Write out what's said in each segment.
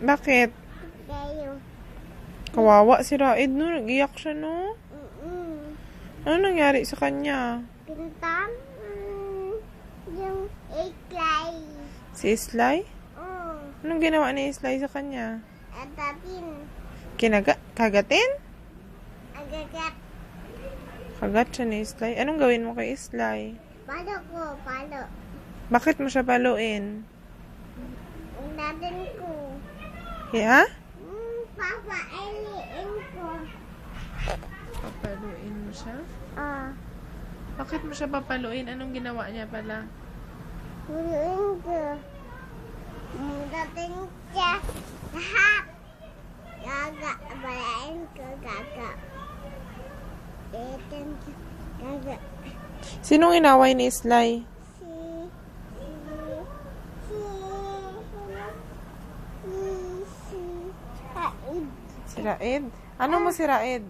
Bakit? Kayo. Kawawa si Raed, no? Nag-iyak siya, no? Ano Mm-mm. nangyari sa kanya? Pintang yung iklay. Si Islay? Oh, Anong ginawa ni Islay sa kanya? atapin. Kagatin? Agagat. Kagat siya ni Islay. Anong gawin mo kay Islay? Palo ko, palo. Bakit mo siya paluin? Ang natin ko. Ha? Papaaliin ko. Papaluin mo siya? Ah, Bakit mo siya papaluin? Anong ginawa niya pala? huluin ko. Dating siya. Lahat. Gaga. Balain ko, gaga. Dating siya. Gaga. Sinong inaway ni Islay? Haid. Si Raed? Ano mo si Raed?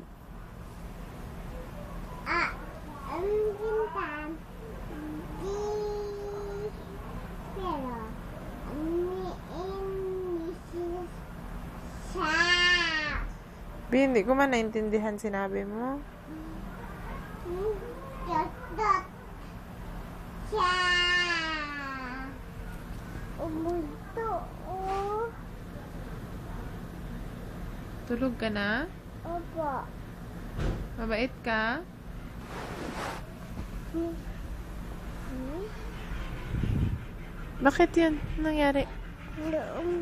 Ang bintang. Di. Pero. Mrs. Siya. Hindi ko man naintindihan sinabi mo. Dot. Siya. Umunto. Oh. Tulog ka na? Opo. Mabait ka? Bakit yan? Anong nangyari? Noong